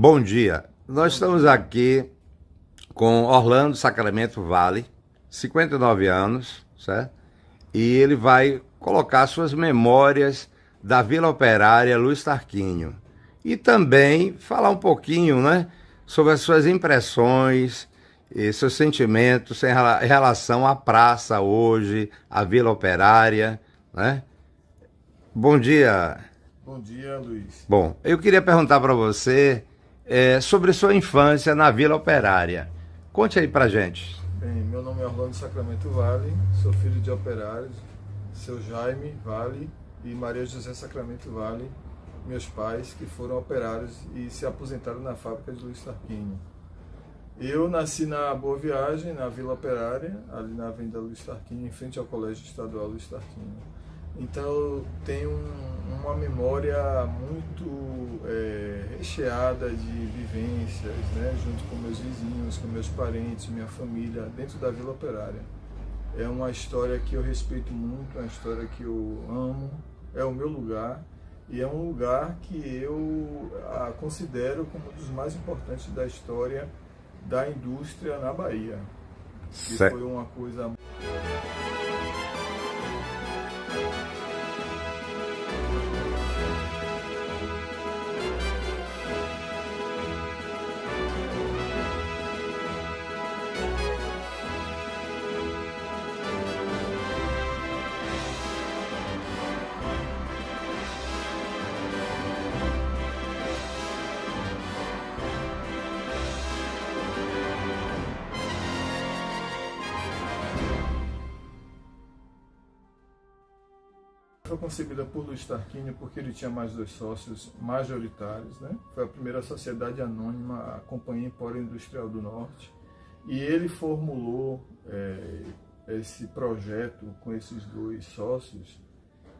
Bom dia. Nós estamos aqui com Orlando Sacramento Vale, 59 anos, certo? E ele vai colocar suas memórias da Vila Operária Luiz Tarquínio. E também falar um pouquinho, né, sobre as suas impressões e seus sentimentos em relação à praça hoje, à Vila Operária, né? Bom dia. Bom dia, Luiz. Bom, eu queria perguntar para você sobre sua infância na Vila Operária. Conte aí pra gente. Bem, meu nome é Orlando Sacramento Vale, sou filho de operários, seu Jaime Vale e Maria José Sacramento Vale, meus pais que foram operários e se aposentaram na fábrica de Luiz Tarquínio. Eu nasci na Boa Viagem, na Vila Operária, ali na Avenida Luiz Tarquínio, em frente ao Colégio Estadual Luiz Tarquínio. Então eu tenho uma memória muito recheada de vivências, né, junto com meus vizinhos, com meus parentes, minha família, dentro da Vila Operária. É uma história que eu respeito muito, é uma história que eu amo, é o meu lugar e é um lugar que eu considero como um dos mais importantes da história da indústria na Bahia. Que foi uma coisa... Foi concebida por Luiz Tarquínio porque ele tinha mais dois sócios majoritários, né? Foi a primeira sociedade anônima, a Companhia Empório Industrial do Norte, e ele formulou esse projeto com esses dois sócios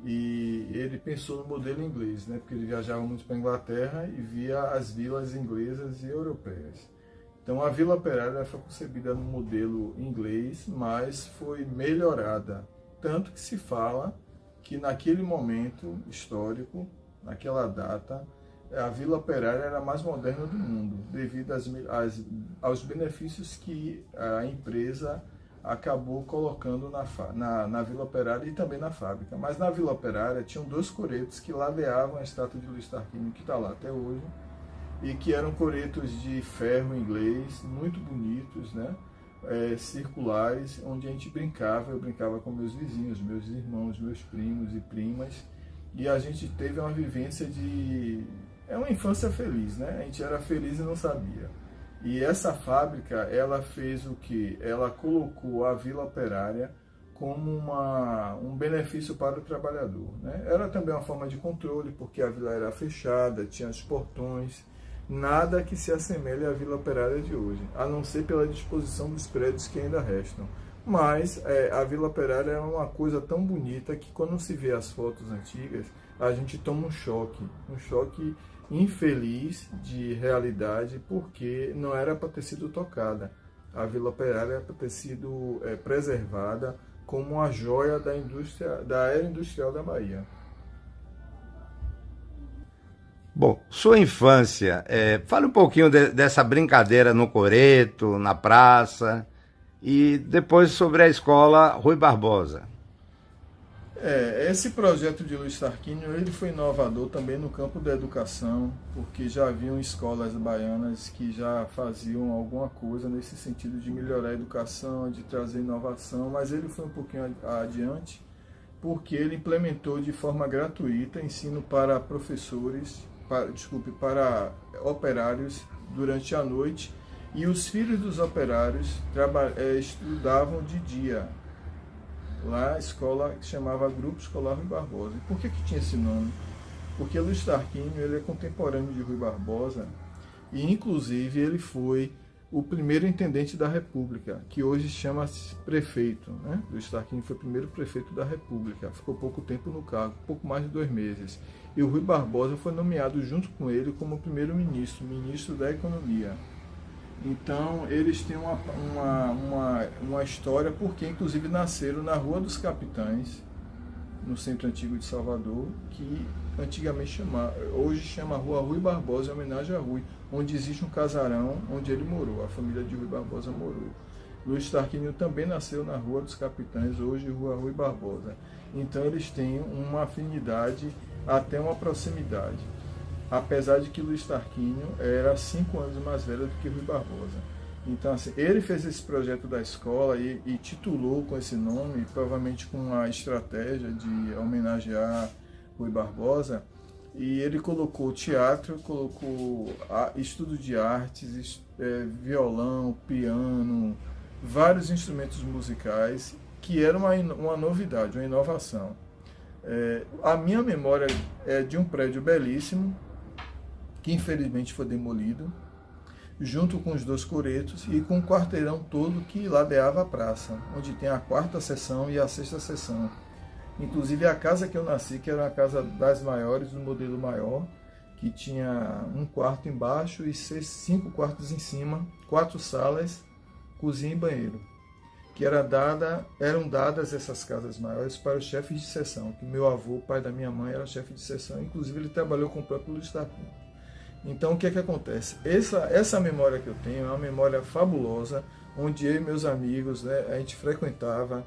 e ele pensou no modelo inglês, né? Porque ele viajava muito para a Inglaterra e via as vilas inglesas e europeias. Então a Vila Operária foi concebida no modelo inglês, mas foi melhorada, tanto que se fala que naquele momento histórico, naquela data, a Vila Operária era a mais moderna do mundo, devido aos benefícios que a empresa acabou colocando na Vila Operária e também na fábrica. Mas na Vila Operária tinham dois coretos que ladeavam a estátua de Luiz Tarquínio, que está lá até hoje, e que eram coretos de ferro inglês, muito bonitos, né? Circulares, onde a gente brincava, eu brincava com meus vizinhos, meus irmãos, meus primos e primas, e a gente teve uma vivência é uma infância feliz, né? A gente era feliz e não sabia. E essa fábrica, ela fez o que? Ela colocou a Vila Operária como um benefício para o trabalhador, né? Era também uma forma de controle, porque a vila era fechada, tinha os portões, nada que se assemelhe à Vila Operária de hoje, a não ser pela disposição dos prédios que ainda restam. Mas a Vila Operária é uma coisa tão bonita que quando se vê as fotos antigas, a gente toma um choque infeliz de realidade, porque não era para ter sido tocada. A Vila Operária era para ter sido preservada como uma joia da indústria, da era industrial da Bahia. Bom, sua infância, fale um pouquinho dessa brincadeira no coreto, na praça, e depois sobre a escola Rui Barbosa. Esse projeto de Luiz Tarquínio, ele foi inovador também no campo da educação, porque já haviam escolas baianas que já faziam alguma coisa nesse sentido de melhorar a educação, de trazer inovação, mas ele foi um pouquinho adiante, porque ele implementou de forma gratuita ensino para professores, para operários durante a noite, e os filhos dos operários estudavam de dia, lá a escola que chamava Grupo Escolar Rui Barbosa. E por que tinha esse nome? Porque Luiz Tarquínio, ele é contemporâneo de Rui Barbosa, e inclusive ele foi o primeiro intendente da República, que hoje chama-se prefeito, né? Luiz Tarquínio foi o primeiro prefeito da República, ficou pouco tempo no cargo, pouco mais de 2 meses. E o Rui Barbosa foi nomeado junto com ele como primeiro-ministro, ministro da Economia. Então, eles têm uma história, porque inclusive nasceram na Rua dos Capitães, no centro antigo de Salvador, que antigamente hoje chama Rua Rui Barbosa, em homenagem a Rui, onde existe um casarão onde ele morou, a família de Rui Barbosa morou. Luiz Tarquínio também nasceu na Rua dos Capitães, hoje Rua Rui Barbosa. Então eles têm uma afinidade, até uma proximidade. Apesar de que Luiz Tarquínio era 5 anos mais velho do que Rui Barbosa. Então, assim, ele fez esse projeto da escola e titulou com esse nome, provavelmente com a estratégia de homenagear Rui Barbosa. E ele colocou teatro, colocou estudo de artes, violão, piano, vários instrumentos musicais, que era uma novidade, uma inovação. A minha memória é de um prédio belíssimo, que infelizmente foi demolido, junto com os 2 coretos e com o quarteirão todo que ladeava a praça, onde tem a 4ª seção e a 6ª seção. Inclusive a casa que eu nasci, que era uma casa das maiores, do modelo maior, que tinha 1 quarto embaixo e 5 quartos em cima, 4 salas, cozinha e banheiro, que eram dadas essas casas maiores para os chefes de seção, que meu avô, pai da minha mãe, era chefe de seção, inclusive ele trabalhou com o próprio Luiz Tarquínio. Então o que é que acontece? Essa memória que eu tenho é uma memória fabulosa, onde eu e meus amigos, né, a gente frequentava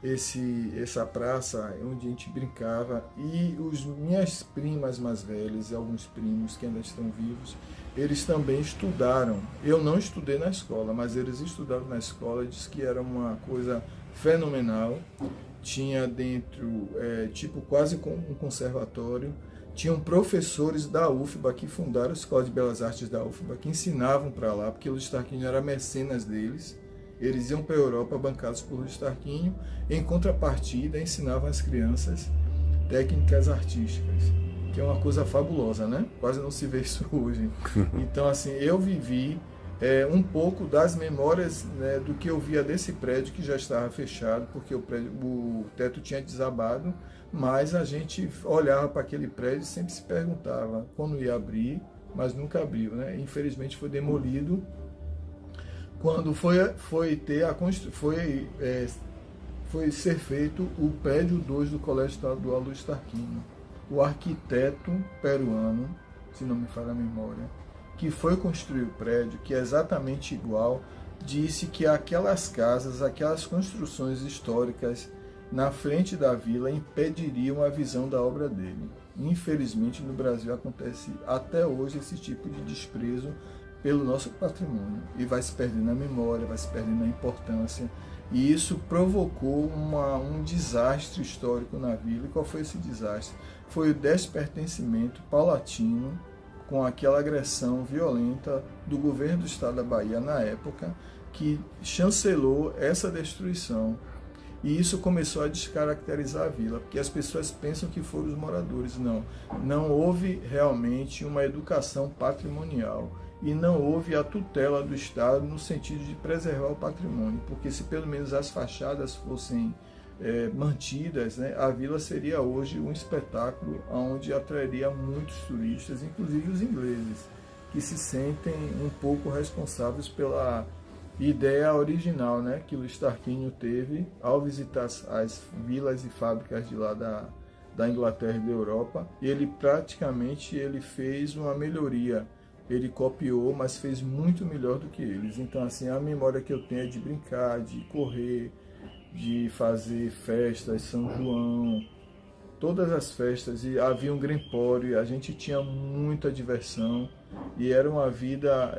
essa praça, onde a gente brincava, e minhas primas mais velhas e alguns primos que ainda estão vivos, eles também estudaram. Eu não estudei na escola, mas eles estudaram na escola e disse que era uma coisa fenomenal. Tinha dentro, tipo quase como um conservatório. Tinham professores da UFBA que fundaram a Escola de Belas Artes da UFBA, que ensinavam para lá, porque o Luiz Tarquínio era mecenas deles. Eles iam para a Europa bancados por Luiz Tarquínio, em contrapartida ensinavam as crianças técnicas artísticas, que é uma coisa fabulosa, né? Quase não se vê isso hoje. Então, assim, eu vivi um pouco das memórias, né, do que eu via desse prédio que já estava fechado, porque o teto tinha desabado, mas a gente olhava para aquele prédio e sempre se perguntava quando ia abrir, mas nunca abriu, né? Infelizmente foi demolido quando foi ser feito o prédio 2 do Colégio Estadual Luiz Tarquínio. O arquiteto peruano, se não me falha a memória, que foi construir o prédio, que é exatamente igual, disse que aquelas casas, aquelas construções históricas na frente da vila impediriam a visão da obra dele. Infelizmente, no Brasil acontece até hoje esse tipo de desprezo pelo nosso patrimônio, e vai se perdendo a memória, vai se perdendo a importância, e isso provocou um desastre histórico na vila. E qual foi esse desastre? Foi o despertencimento paulatino, com aquela agressão violenta do governo do estado da Bahia na época, que chancelou essa destruição. E isso começou a descaracterizar a vila, porque as pessoas pensam que foram os moradores. Não houve realmente uma educação patrimonial e não houve a tutela do Estado no sentido de preservar o patrimônio, porque se pelo menos as fachadas fossem mantidas, né, a vila seria hoje um espetáculo onde atrairia muitos turistas, inclusive os ingleses, que se sentem um pouco responsáveis pela ideia original, né, que Luiz Tarquínio teve ao visitar as vilas e fábricas de lá da Inglaterra e da Europa. Ele praticamente fez uma melhoria, ele copiou, mas fez muito melhor do que eles. Então, assim, a memória que eu tenho é de brincar, de correr, de fazer festas, São João, todas as festas, e havia um grempório, a gente tinha muita diversão, e era uma vida,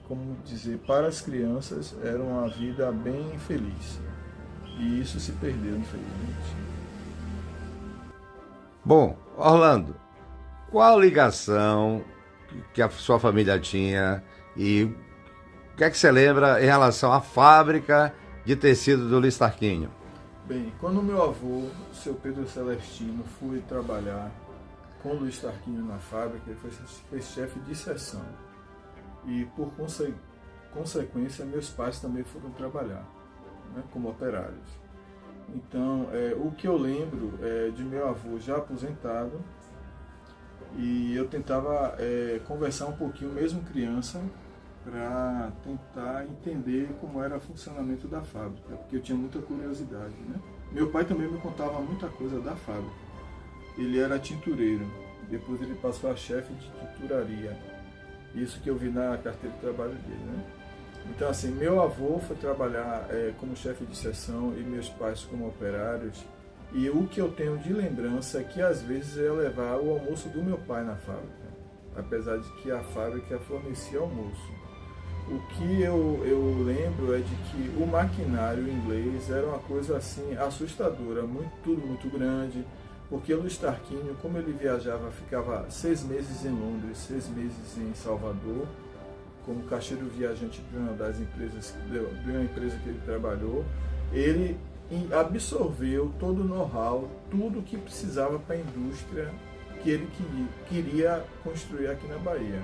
como dizer, para as crianças, era uma vida bem feliz. E isso se perdeu, infelizmente. Bom, Orlando, qual a ligação que a sua família tinha e o que é que você lembra em relação à fábrica de tecido do Luiz Tarquínio? Bem, quando meu avô, o seu Pedro Celestino, foi trabalhar com o Luiz Tarquínio na fábrica, ele foi chefe de seção. E por consequência, meus pais também foram trabalhar, né, como operários. Então, o que eu lembro é de meu avô já aposentado, e eu tentava conversar um pouquinho, mesmo criança, para tentar entender como era o funcionamento da fábrica, porque eu tinha muita curiosidade, né? Meu pai também me contava muita coisa da fábrica. Ele era tintureiro, depois ele passou a chefe de tinturaria. Isso que eu vi na carteira de trabalho dele, né? Então, assim, meu avô foi trabalhar como chefe de seção e meus pais como operários. E o que eu tenho de lembrança é que às vezes eu ia levar o almoço do meu pai na fábrica, apesar de que a fábrica fornecia almoço. O que eu lembro é de que o maquinário inglês era uma coisa assim assustadora, tudo muito grande, porque o Luiz Tarquínio, como ele viajava, ficava 6 meses em Londres, 6 meses em Salvador, como caixeiro viajante de uma das empresas, de uma empresa que ele trabalhou, ele absorveu todo o know-how, tudo o que precisava para a indústria que ele queria construir aqui na Bahia.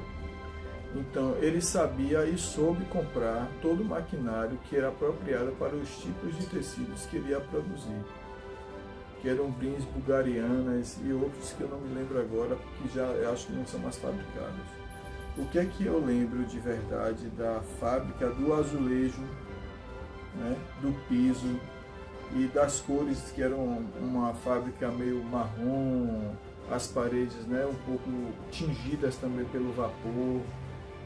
Então, ele sabia e soube comprar todo o maquinário que era apropriado para os tipos de tecidos que ele ia produzir, que eram brins, bulgarianas e outros que eu não me lembro agora, porque já eu acho que não são mais fabricados. O que é que eu lembro de verdade da fábrica do azulejo, né, do piso e das cores, que eram uma fábrica meio marrom, as paredes, né, um pouco tingidas também pelo vapor.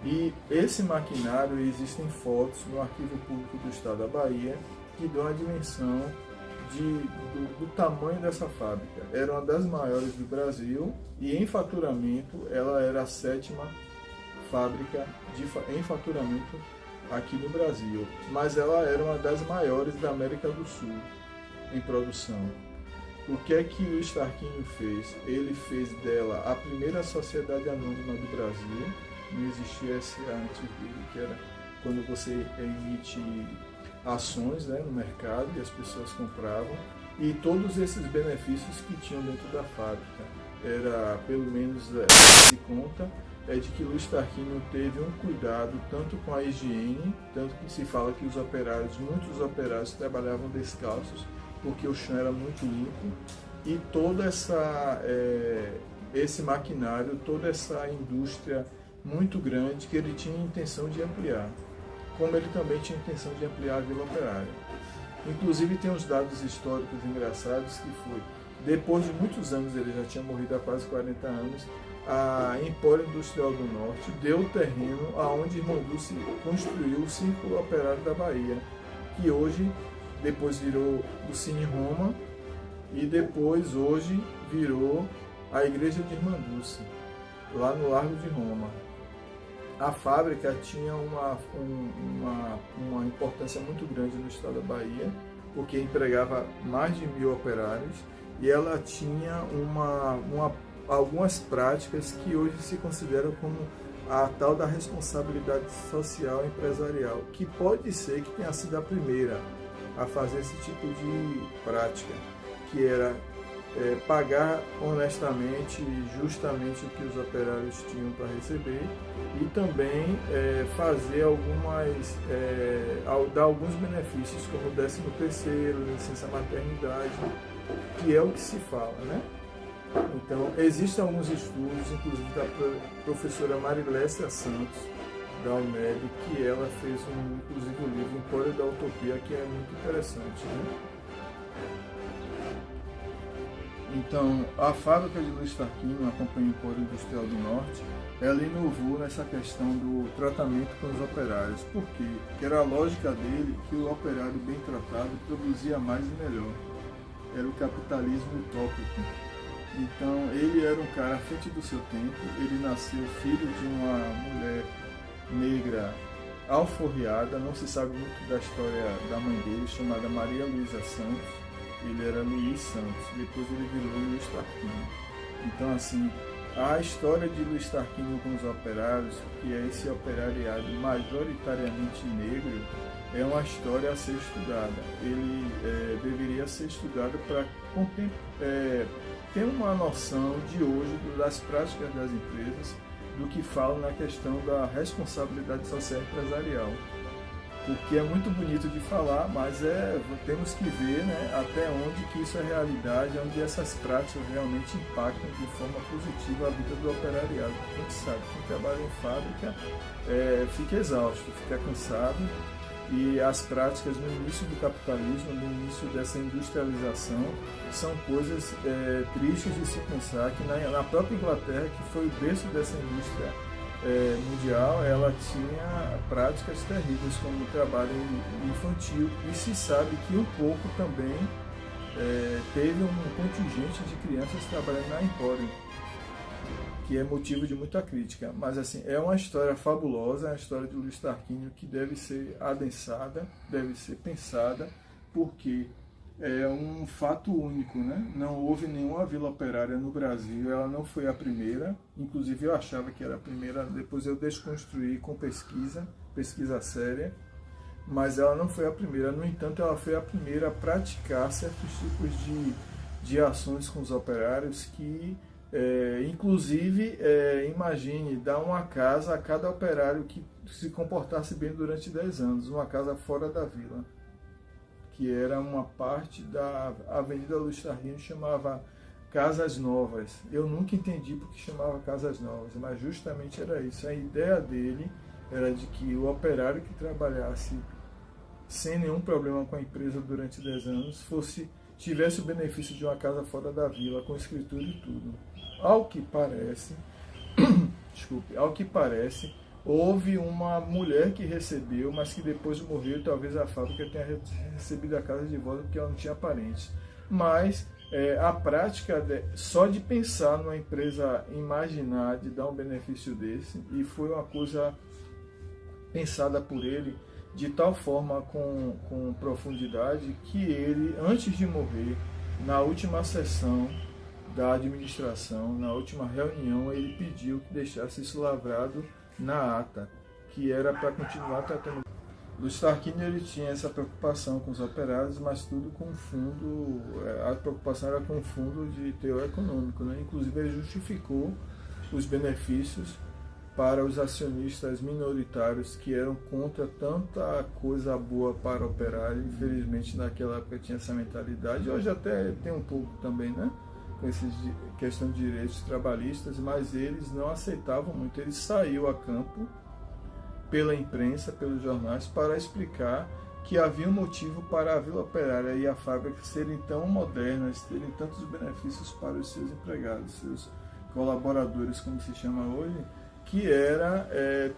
E esse maquinário, existem fotos no Arquivo Público do Estado da Bahia que dão a dimensão do tamanho dessa fábrica. Era uma das maiores do Brasil e em faturamento ela era a 7ª fábrica em faturamento aqui no Brasil, mas ela era uma das maiores da América do Sul em produção. O que é que o Luiz Tarquínio fez? Ele fez dela a primeira sociedade anônima do Brasil. Não existia SA antes dele, que era quando você emite ações, né, no mercado e as pessoas compravam, e todos esses benefícios que tinham dentro da fábrica. Era, pelo menos, de conta, é de que Luiz Tarquínio teve um cuidado tanto com a higiene, tanto que se fala que muitos operários trabalhavam descalços, porque o chão era muito limpo, e toda esse maquinário, toda essa indústria muito grande que ele tinha intenção de ampliar, como ele também tinha intenção de ampliar a Vila Operária. Inclusive tem uns dados históricos engraçados que foi, depois de muitos anos, ele já tinha morrido há quase 40 anos, a Empório Industrial do Norte deu o terreno aonde Irmão Dulce construiu o Círculo Operário da Bahia, que hoje, depois virou o Cine Roma e depois, hoje, virou a Igreja de Irmã Dulce, lá no Largo de Roma. A fábrica tinha uma importância muito grande no estado da Bahia, porque empregava mais de 1.000 operários e ela tinha algumas práticas que hoje se consideram como a tal da responsabilidade social empresarial, que pode ser que tenha sido a primeira a fazer esse tipo de prática, que era pagar honestamente e justamente o que os operários tinham para receber e também dar alguns benefícios, como o 13º, licença maternidade, que é o que se fala, né? Então, existem alguns estudos, inclusive da professora Marilécia Santos, da UNEB, que ela fez inclusive o livro Empório da Utopia, que é muito interessante, né? Então, a fábrica de Luiz Tarquínio, a Companhia Empório Industrial do Norte, ela inovou nessa questão do tratamento com os operários. Por quê? Porque era a lógica dele que o operário bem tratado produzia mais e melhor. Era o capitalismo utópico. Então, ele era um cara à frente do seu tempo. Ele nasceu filho de uma mulher negra alforriada, não se sabe muito da história da mãe dele, chamada Maria Luísa Santos. Ele era Luiz Santos, depois ele virou Luiz Tarquínio. Então, assim, a história de Luiz Tarquínio com os operários, que é esse operariado majoritariamente negro, é uma história a ser estudada. Ele deveria ser estudado para ter uma noção de hoje das práticas das empresas, do que falam na questão da responsabilidade social empresarial. Porque é muito bonito de falar, mas temos que ver, né, até onde que isso é realidade, onde essas práticas realmente impactam de forma positiva a vida do operariado. A gente sabe que quem trabalha em fábrica fica exausto, fica cansado, E as práticas no início do capitalismo, no início dessa industrialização, são coisas tristes de se pensar que na própria Inglaterra, que foi o berço dessa indústria mundial, ela tinha práticas terríveis como o trabalho infantil, e se sabe que um pouco também teve um contingente de crianças trabalhando na Empório, que é motivo de muita crítica. Mas assim, é uma história fabulosa, é a história de Luiz Tarquínio, que deve ser adensada, deve ser pensada, porque é um fato único, né? Não houve nenhuma vila operária no Brasil, ela não foi a primeira, inclusive eu achava que era a primeira, depois eu desconstruí com pesquisa séria, mas ela não foi a primeira. No entanto, ela foi a primeira a praticar certos tipos de ações com os operários que, inclusive, imagine dar uma casa a cada operário que se comportasse bem durante 10 anos, uma casa fora da vila, que era uma parte da Avenida Luiz Tarquínio, chamava Casas Novas. Eu nunca entendi porque chamava Casas Novas, mas justamente era isso. A ideia dele era de que o operário que trabalhasse sem nenhum problema com a empresa durante 10 anos tivesse o benefício de uma casa fora da vila, com escritura e tudo. Ao que parece, houve uma mulher que recebeu, mas que depois morreu, talvez a fábrica tenha recebido a casa de volta porque ela não tinha parentes. Mas a prática, só de pensar numa empresa, imaginar de dar um benefício desse, e foi uma coisa pensada por ele de tal forma, com profundidade, que ele, antes de morrer, na última sessão da administração, na última reunião, ele pediu que deixasse isso lavrado na ata, que era para continuar tratando. Luiz Tarquínio, ele tinha essa preocupação com os operários, mas tudo com fundo, a preocupação era com um fundo de teor econômico, né? Inclusive ele justificou os benefícios para os acionistas minoritários que eram contra tanta coisa boa para o operário. Infelizmente naquela época tinha essa mentalidade, hoje até tem um pouco também, né? Com essa questão de direitos trabalhistas, mas eles não aceitavam muito. Ele saiu a campo pela imprensa, pelos jornais, para explicar que havia um motivo para a Vila Operária e a fábrica serem tão modernas, terem tantos benefícios para os seus empregados, seus colaboradores, como se chama hoje, que era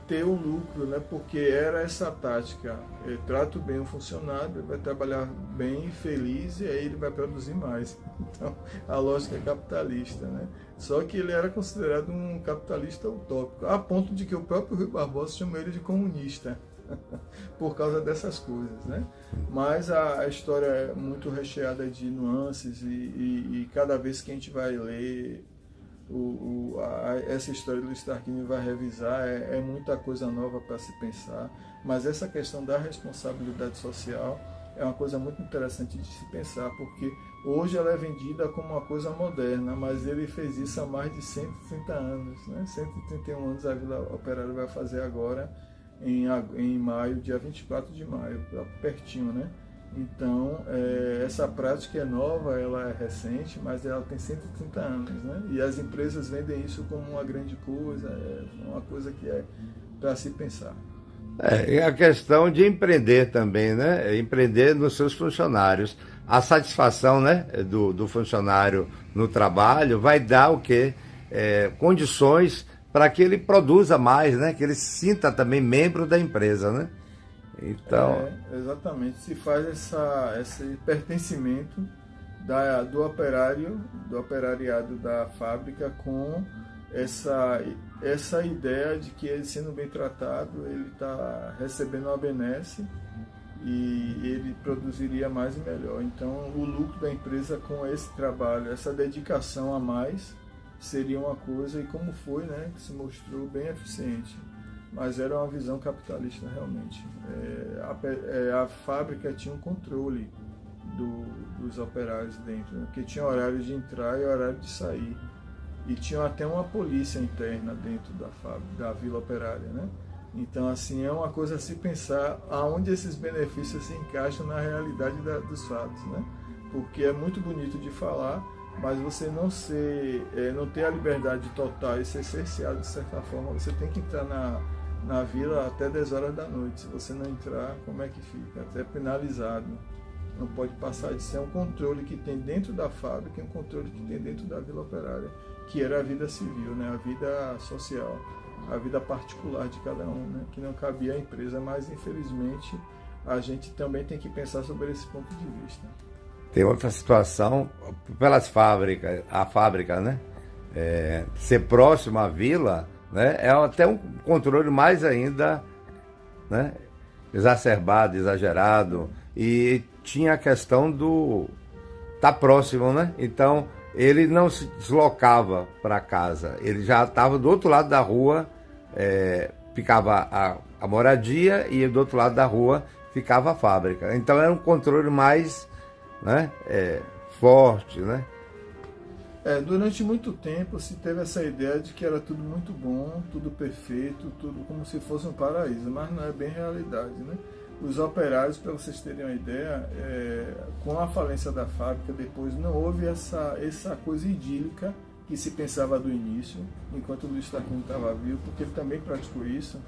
ter o lucro, né? Porque era essa tática, trato bem o funcionário, ele vai trabalhar bem, feliz, e aí ele vai produzir mais. Então, a lógica é capitalista, né? Só que ele era considerado um capitalista utópico, a ponto de que o próprio Rui Barbosa chamou ele de comunista, por causa dessas coisas, né? Mas a história é muito recheada de nuances, e cada vez que a gente vai ler essa história do Luiz Tarquínio, vai revisar, é muita coisa nova para se pensar, mas essa questão da responsabilidade social é uma coisa muito interessante de se pensar, porque hoje ela é vendida como uma coisa moderna, mas ele fez isso há mais de 130 anos, né? 131 anos a Vila Operária vai fazer agora, em maio, dia 24 de maio, pertinho, né? Então, essa prática é nova, ela é recente, mas ela tem 130 anos, né? E as empresas vendem isso como uma grande coisa, uma coisa que é para se pensar. E a questão de empreender também, né? Empreender nos seus funcionários. A satisfação, né, do funcionário no trabalho vai dar o quê? Condições para que ele produza mais, né? Que ele se sinta também membro da empresa, né? Então... exatamente, se faz esse pertencimento do operariado da fábrica com essa ideia de que ele, sendo bem tratado, ele está recebendo uma benesse e ele produziria mais e melhor. Então, o lucro da empresa com esse trabalho, essa dedicação a mais, seria uma coisa, e como foi, né, que se mostrou bem eficiente. Mas era uma visão capitalista, realmente. A fábrica tinha um controle dos operários dentro, né? Porque tinha horário de entrar e horário de sair. E tinha até uma polícia interna dentro da Vila Operária, né? Então, assim, é uma coisa a se pensar aonde esses benefícios se encaixam na realidade dos fatos, né? Porque é muito bonito de falar, mas você não ter a liberdade total e ser cerceado de certa forma, você tem que entrar na vila até 10 horas da noite. Se você não entrar, como é que fica? Até penalizado. Não pode passar disso. É um controle que tem dentro da fábrica e um controle que tem dentro da Vila Operária, que era a vida civil, né? A vida social, a vida particular de cada um, né? Que não cabia à empresa, mas infelizmente a gente também tem que pensar sobre esse ponto de vista. Tem outra situação, pelas fábricas, a fábrica, né? Ser próximo à vila, né? É até um controle mais ainda, né? Exacerbado, exagerado. E tinha a questão do estar próximo, né? Então ele não se deslocava para casa, ele já estava do outro lado da rua, ficava a moradia e do outro lado da rua ficava a fábrica. Então era um controle mais, né, forte, né? Durante muito tempo se teve essa ideia de que era tudo muito bom, tudo perfeito, tudo como se fosse um paraíso, mas não é bem realidade, né? Os operários, para vocês terem uma ideia, com a falência da fábrica, depois não houve essa coisa idílica que se pensava do início, enquanto o Luiz Tarquínio estava vivo, porque ele também praticou isso.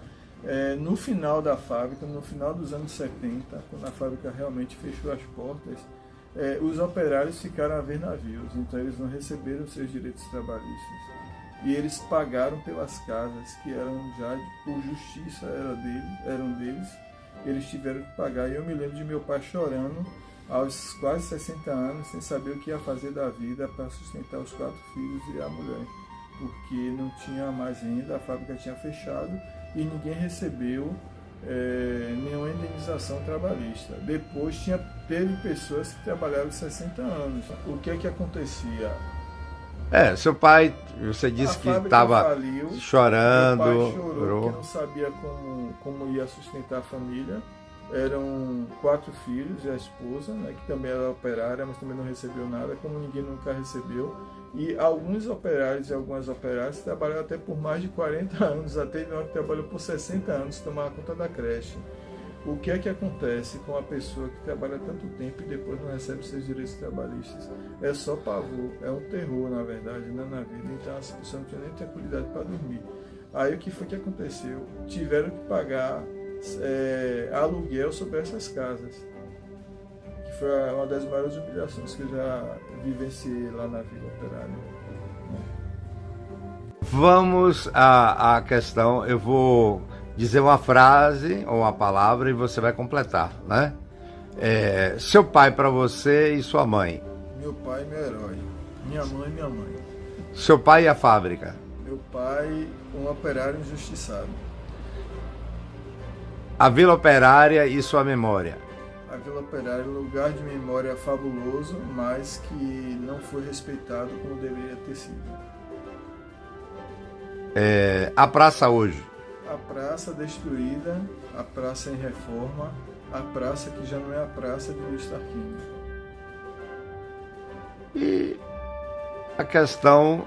No final da fábrica, no final dos anos 70, quando a fábrica realmente fechou as portas, os operários ficaram a ver navios, então eles não receberam seus direitos trabalhistas. E eles pagaram pelas casas que eram já, por justiça, eram deles. Eles tiveram que pagar. E eu me lembro de meu pai chorando aos quase 60 anos, sem saber o que ia fazer da vida para sustentar os 4 filhos e a mulher, porque não tinha mais renda, a fábrica tinha fechado e ninguém recebeu nenhuma indenização trabalhista. Depois teve pessoas que trabalharam 60 anos. O que é que acontecia? Seu pai, você disse que estava chorando. Meu pai chorou porque não sabia como ia sustentar a família. Eram 4 filhos e a esposa, né, que também era operária, mas também não recebeu nada, como ninguém nunca recebeu. E alguns operários e algumas operárias trabalharam até por mais de 40 anos, até uma que trabalhou por 60 anos, tomar conta da creche. O que é que acontece com a pessoa que trabalha tanto tempo e depois não recebe seus direitos trabalhistas? É só pavor, é um terror, na verdade, né, na vida. Então a pessoa não tinha nem tranquilidade para dormir. Aí o que foi que aconteceu? Tiveram que pagar aluguel sobre essas casas, que foi uma das maiores humilhações que eu já vivenciei lá na Vila Operária. Vamos à questão, eu vou dizer uma frase ou uma palavra e você vai completar, né? Seu pai para você e sua mãe. Meu pai, meu herói. Minha mãe, minha mãe. Seu pai e a fábrica. Meu pai, um operário injustiçado. A Vila Operária e sua memória. A Vila Operária é um lugar de memória fabuloso, mas que não foi respeitado como deveria ter sido. A praça hoje. A praça destruída, a praça em reforma, a praça que já não é a praça de Luiz Tarquínio. E a questão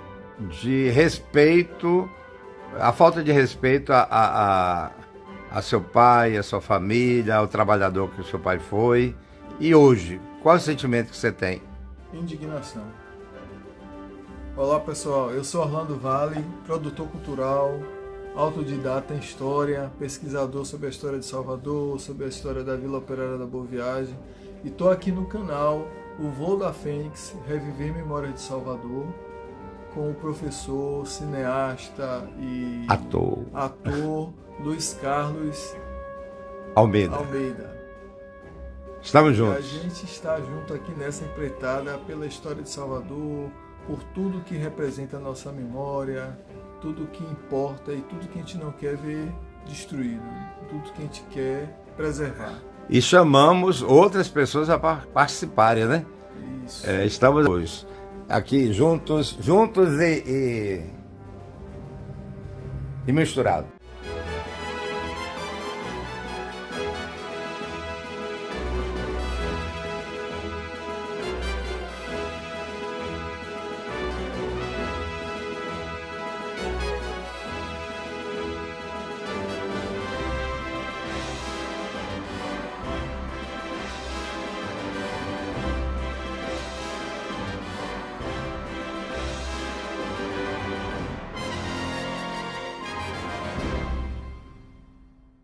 de respeito, a falta de respeito a seu pai, a sua família, ao trabalhador que o seu pai foi. E hoje, qual é o sentimento que você tem? Indignação. Olá pessoal, eu sou Orlando Vale, produtor cultural, autodidata em história, pesquisador sobre a história de Salvador, sobre a história da Vila Operária da Boa Viagem, e estou aqui no canal O Voo da Fênix, Reviver Memória de Salvador, com o professor, cineasta e ator Luiz Carlos Almeida. Estamos juntos. A gente está junto aqui nessa empreitada pela história de Salvador, por tudo que representa a nossa memória, tudo que importa e tudo que a gente não quer ver destruído, tudo que a gente quer preservar. E chamamos outras pessoas a participarem, né? Isso. Estamos hoje aqui juntos e misturados.